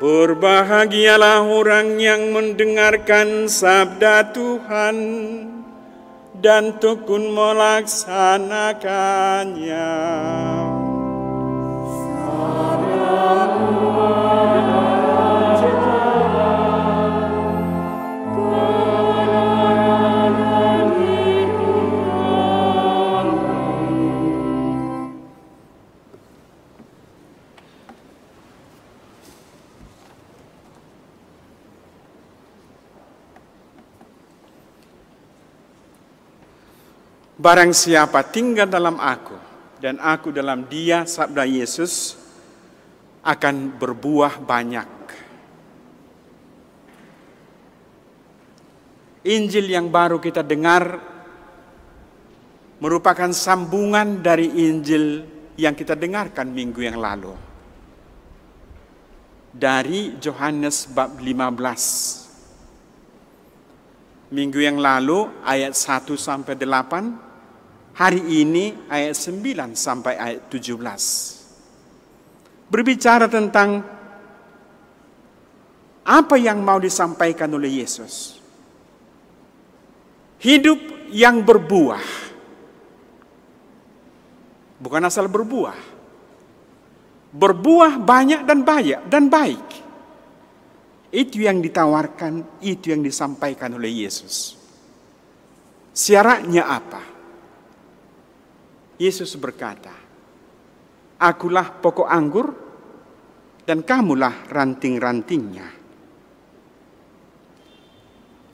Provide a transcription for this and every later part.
Berbahagialah orang yang mendengarkan sabda Tuhan dan tekun melaksanakannya. Barang siapa tinggal dalam aku dan aku dalam dia, sabda Yesus, akan berbuah banyak. Injil yang baru kita dengar merupakan sambungan dari Injil yang kita dengarkan minggu yang lalu. Dari Yohanes bab 15. Minggu yang lalu ayat 1 sampai 8. Hari ini ayat 9 sampai ayat 17. Berbicara tentang apa yang mau disampaikan oleh Yesus. Hidup yang berbuah. Bukan asal berbuah. Berbuah banyak dan baik. Itu yang ditawarkan, itu yang disampaikan oleh Yesus. Syaratnya apa? Yesus berkata, "Akulah pokok anggur dan kamulah ranting-rantingnya."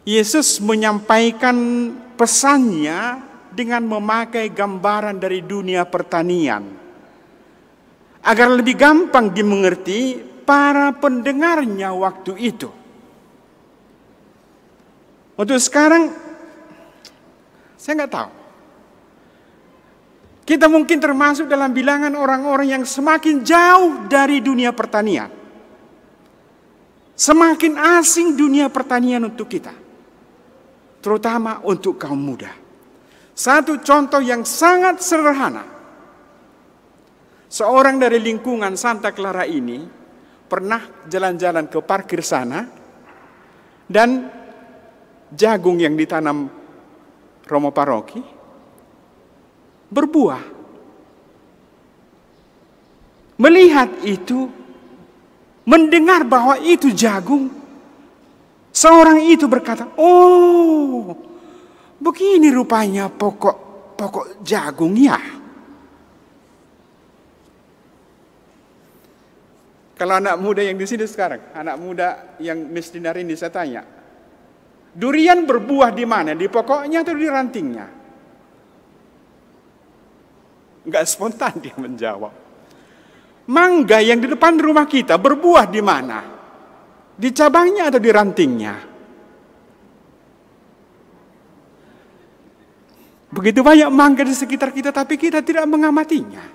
Yesus menyampaikan pesannya dengan memakai gambaran dari dunia pertanian, agar lebih gampang dimengerti para pendengarnya waktu itu. Untuk sekarang, saya nggak tahu. Kita mungkin termasuk dalam bilangan orang-orang yang semakin jauh dari dunia pertanian. Semakin asing dunia pertanian untuk kita. Terutama untuk kaum muda. Satu contoh yang sangat sederhana. Seorang dari lingkungan Santa Clara ini pernah jalan-jalan ke parkir sana. Dan jagung yang ditanam Romo Paroki berbuah. Melihat itu, mendengar bahwa itu jagung, seorang itu berkata, "Oh, begini rupanya pokok jagung ya." Kalau anak muda yang di sini sekarang, anak muda yang misdinar ini saya tanya, durian berbuah di mana? Di pokoknya atau di rantingnya? Enggak spontan dia menjawab. Mangga yang di depan rumah kita berbuah di mana? Di cabangnya atau di rantingnya? Begitu banyak mangga di sekitar kita, tapi kita tidak mengamatinya.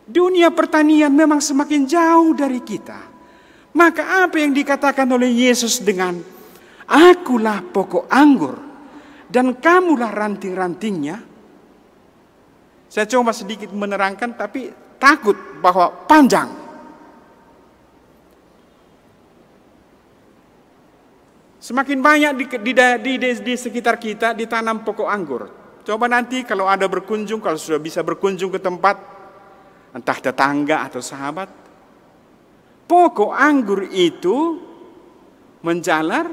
Dunia pertanian memang semakin jauh dari kita. Maka apa yang dikatakan oleh Yesus dengan "Akulah pokok anggur dan kamulah ranting-rantingnya"? Saya coba sedikit menerangkan, tapi takut bahwa panjang. Semakin banyak di sekitar kita ditanam pokok anggur. Coba nanti kalau ada berkunjung, kalau sudah bisa berkunjung ke tempat, entah tetangga atau sahabat, pokok anggur itu menjalar,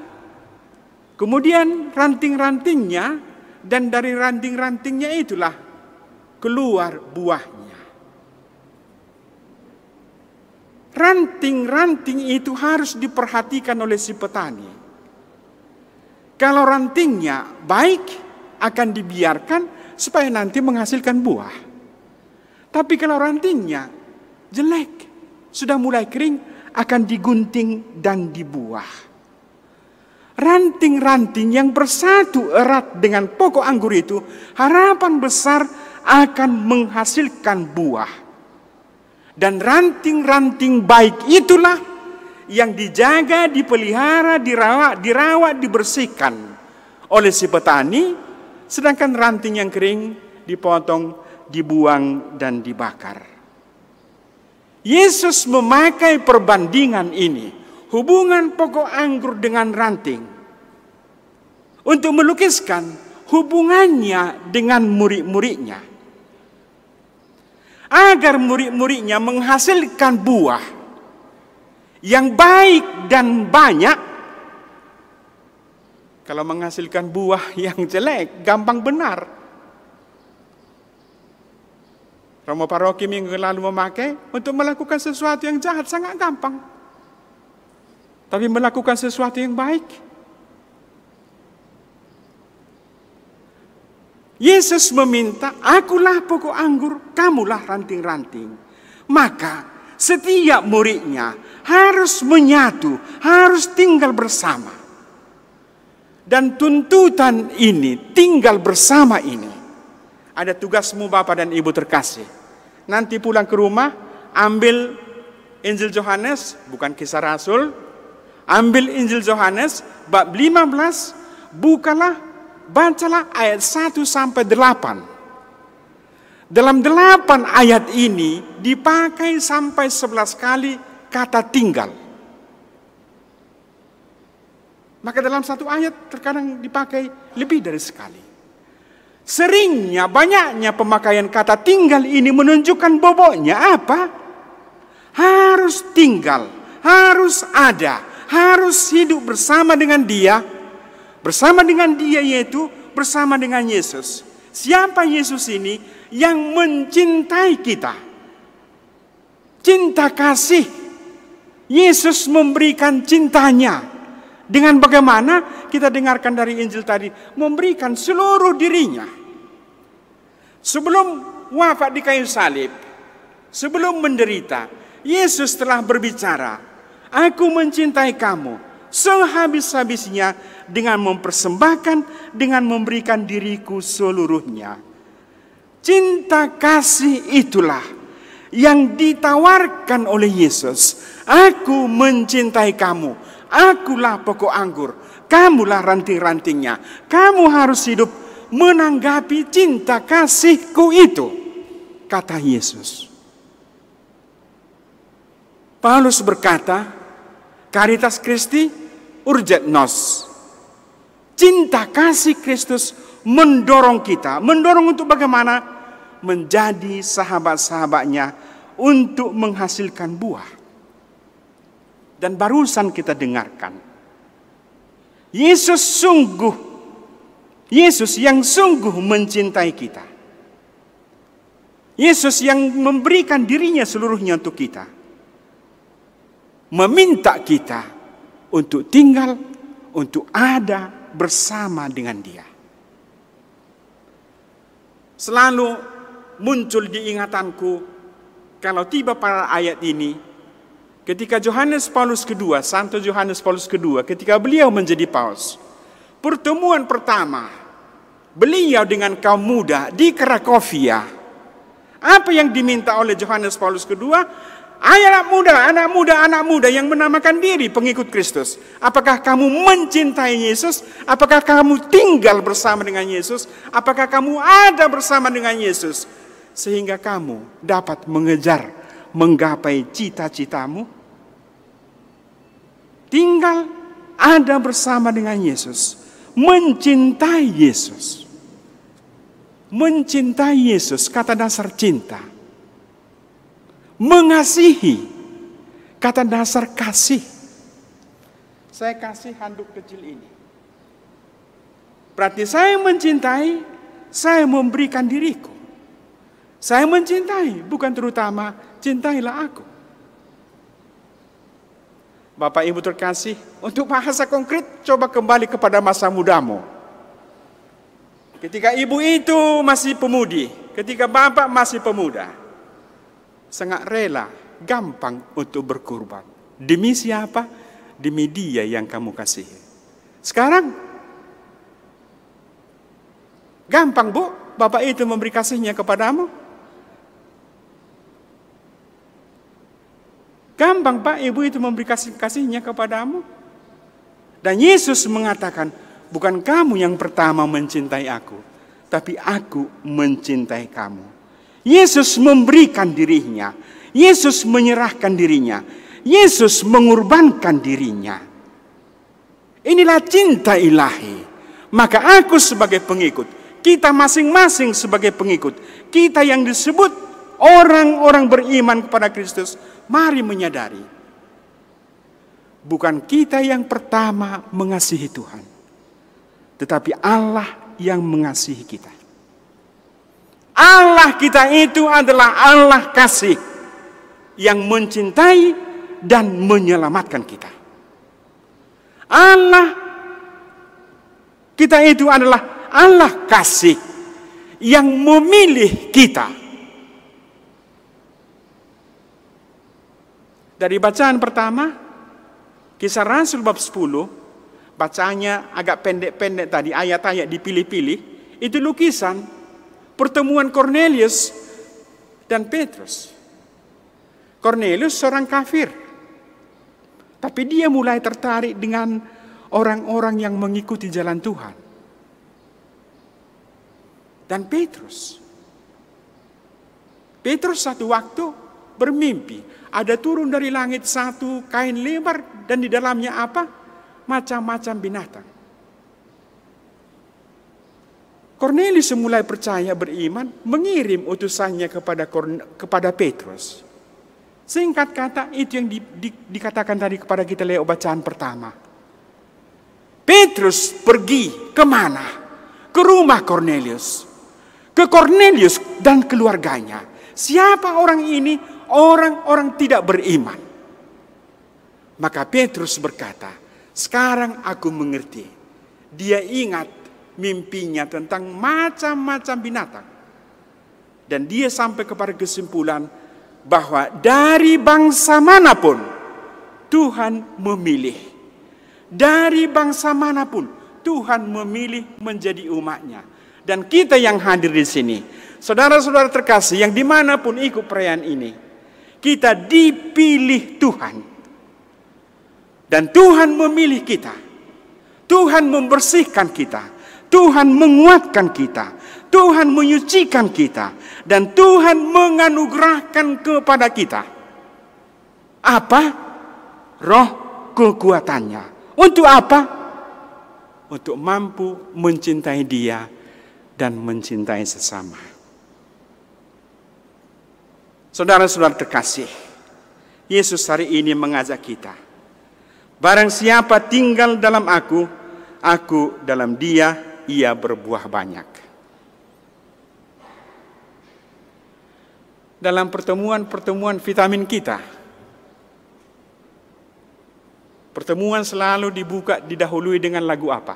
kemudian ranting-rantingnya, dan dari ranting-rantingnya itulah keluar buahnya. Ranting-ranting itu harus diperhatikan oleh si petani. Kalau rantingnya baik, akan dibiarkan supaya nanti menghasilkan buah. Tapi kalau rantingnya jelek, sudah mulai kering, akan digunting dan dibuah. Ranting-ranting yang bersatu erat dengan pokok anggur itu, harapan besar akan menghasilkan buah. Dan ranting-ranting baik itulah yang dijaga, dipelihara, dirawat, dibersihkan oleh si petani, sedangkan ranting yang kering dipotong, dibuang, dan dibakar. Yesus memakai perbandingan ini, hubungan pokok anggur dengan ranting, untuk melukiskan hubungannya dengan murid-muridnya. Agar murid-muridnya menghasilkan buah yang baik dan banyak. Kalau menghasilkan buah yang jelek, gampang benar. Romo Paroki minggu lalu memakai untuk melakukan sesuatu yang jahat sangat gampang. Tapi melakukan sesuatu yang baik, Yesus meminta, akulah pokok anggur, kamulah ranting-ranting. Maka setiap muridnya harus menyatu, harus tinggal bersama. Dan tuntutan ini, tinggal bersama ini, ada tugasmu Bapak dan Ibu terkasih. Nanti pulang ke rumah, ambil Injil Yohanes, bukan Kisah Rasul. Ambil Injil Yohanes, bab 15, bukalah, bacalah ayat 1 sampai 8. Dalam 8 ayat ini, dipakai sampai 11 kali kata tinggal. Maka dalam satu ayat terkadang dipakai lebih dari sekali. Seringnya, banyaknya pemakaian kata tinggal ini menunjukkan bobotnya apa? Harus tinggal, harus ada, harus hidup bersama dengan dia. Bersama dengan dia yaitu bersama dengan Yesus. Siapa Yesus ini? Yang mencintai kita. Cinta kasih. Yesus memberikan cintanya. Dengan bagaimana? Kita dengarkan dari Injil tadi. Memberikan seluruh dirinya. Sebelum wafat di kayu salib, sebelum menderita, Yesus telah berbicara, aku mencintai kamu sehabis-habisnya dengan mempersembahkan, dengan memberikan diriku seluruhnya. Cinta kasih itulah yang ditawarkan oleh Yesus. Aku mencintai kamu. Akulah pokok anggur. Kamulah ranting-rantingnya. Kamu harus hidup menanggapi cinta kasihku itu, kata Yesus. Paulus berkata, Caritas Christi urget nos. Cinta kasih Kristus mendorong kita. Mendorong untuk bagaimana? Menjadi sahabat-sahabatnya untuk menghasilkan buah. Dan barusan kita dengarkan, Yesus yang sungguh mencintai kita. Yesus yang memberikan dirinya seluruhnya untuk kita. Meminta kita untuk tinggal, untuk ada bersama dengan dia. Selalu muncul di ingatanku kalau tiba pada ayat ini, ketika Yohanes Paulus II, Santo Yohanes Paulus II, ketika beliau menjadi paus, pertemuan pertama beliau dengan kaum muda di Krakowia, apa yang diminta oleh Yohanes Paulus II? Anak muda yang menamakan diri pengikut Kristus. Apakah kamu mencintai Yesus? Apakah kamu tinggal bersama dengan Yesus? Apakah kamu ada bersama dengan Yesus? Sehingga kamu dapat mengejar, menggapai cita-citamu. Tinggal ada bersama dengan Yesus. Mencintai Yesus. Mencintai Yesus, kata dasar cinta. Mengasihi, kata dasar kasih. Saya kasih handuk kecil ini. Berarti saya mencintai, saya memberikan diriku. Saya mencintai, bukan terutama cintailah aku. Bapak Ibu terkasih, untuk bahasa konkret, coba kembali kepada masa mudamu. Ketika ibu itu masih pemudi, ketika bapak masih pemuda, sangat rela, gampang untuk berkorban. Demi siapa? Demi dia yang kamu kasihi. Sekarang, gampang bu, bapak itu memberi kasihnya kepadamu. Gampang pak, ibu itu memberi kasihnya kepadamu. Dan Yesus mengatakan, bukan kamu yang pertama mencintai aku, tapi aku mencintai kamu. Yesus memberikan dirinya. Yesus menyerahkan dirinya. Yesus mengorbankan dirinya. Inilah cinta ilahi. Maka aku sebagai pengikut, kita masing-masing sebagai pengikut, kita yang disebut orang-orang beriman kepada Kristus, mari menyadari, bukan kita yang pertama mengasihi Tuhan, tetapi Allah yang mengasihi kita. Allah kita itu adalah Allah kasih yang mencintai dan menyelamatkan kita. Allah kita itu adalah Allah kasih yang memilih kita. Dari bacaan pertama, Kisah Rasul bab 10, bacanya agak pendek-pendek tadi, ayat-ayat dipilih-pilih, itu lukisan pertemuan Cornelius dan Petrus. Cornelius seorang kafir, tapi dia mulai tertarik dengan orang-orang yang mengikuti jalan Tuhan. Dan Petrus satu waktu bermimpi, ada turun dari langit satu kain lebar dan di dalamnya apa? Macam-macam binatang. Cornelius mulai percaya, beriman, mengirim utusannya kepada Petrus. Singkat kata, itu yang dikatakan tadi kepada kita lewat bacaan pertama. Petrus pergi kemana? Ke rumah Cornelius. Ke Cornelius dan keluarganya. Siapa orang ini? Orang-orang tidak beriman. Maka Petrus berkata, sekarang aku mengerti. Dia ingat mimpinya tentang macam-macam binatang. Dan dia sampai kepada kesimpulan bahwa dari bangsa manapun Tuhan memilih. Dari bangsa manapun Tuhan memilih menjadi umatnya. Dan kita yang hadir di sini, saudara-saudara terkasih yang dimanapun ikut perayaan ini, kita dipilih Tuhan. Dan Tuhan memilih kita. Tuhan membersihkan kita. Tuhan menguatkan kita. Tuhan menyucikan kita. Dan Tuhan menganugerahkan kepada kita apa? Roh kekuatannya. Untuk apa? Untuk mampu mencintai Dia dan mencintai sesama. Saudara-saudara terkasih, Yesus hari ini mengajak kita. Barang siapa tinggal dalam aku dalam Dia, ia berbuah banyak. Dalam pertemuan-pertemuan vitamin kita, pertemuan selalu didahului dengan lagu apa?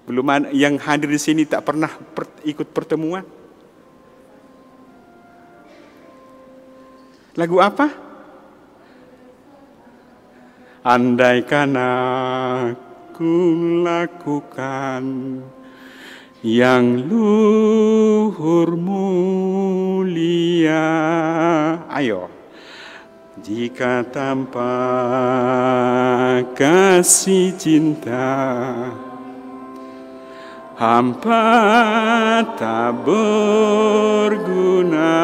Belum ada yang hadir di sini tak pernah ikut pertemuan. Lagu apa? Andaikan aku lakukan yang luhur mulia. Ayo. Jika tanpa kasih cinta hampa tak berguna,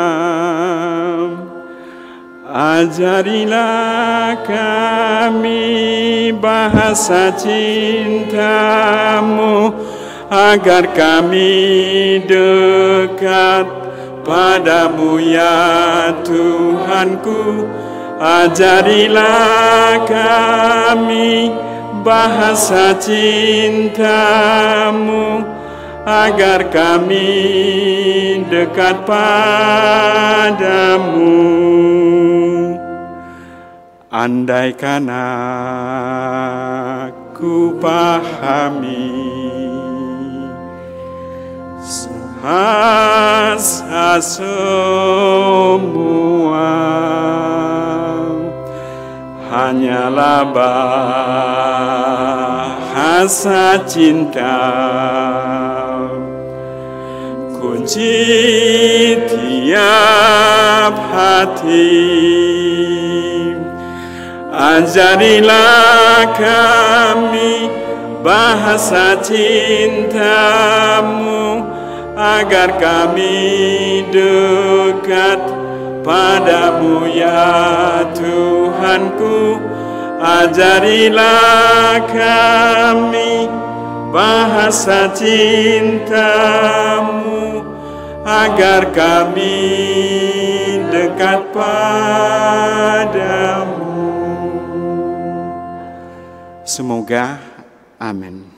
ajarilah kami bahasa cintamu agar kami dekat padamu ya Tuhanku. Ajarilah kami bahasa cintamu agar kami dekat padamu. Andaikan aku pahami bahasa semua hanyalah bahasa cinta, kunci tiap hati. Ajarilah kami bahasa cinta-Mu, agar kami dekat padamu ya Tuhanku. Ajarilah kami bahasa cinta-Mu, agar kami dekat padamu. Semoga, amin.